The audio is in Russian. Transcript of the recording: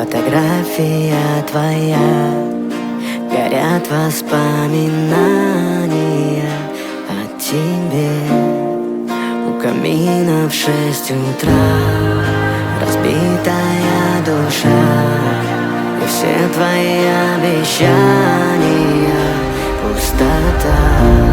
Фотография твоя, горят воспоминания о тебе. У камина в 6 утра разбитая душа, и все твои обещания пустота.